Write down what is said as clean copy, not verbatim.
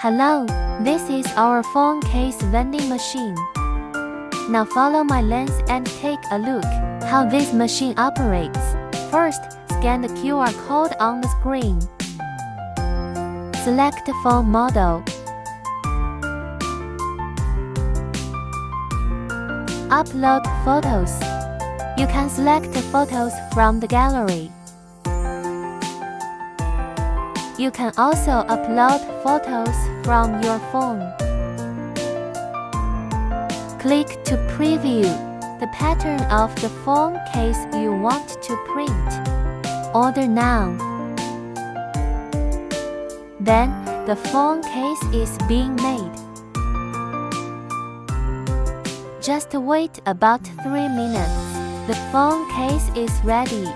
Hello, this is our phone case vending machine. Now follow my lens and take a look how this machine operates. First, scan the QR code on the screen. Select the phone model. Upload photos. You can select the photos from the gallery. You can also upload photos from your phone. Click to preview the pattern of the phone case you want to print. Order now. Then, the phone case is being made. Just wait about 3 minutes. The phone case is ready.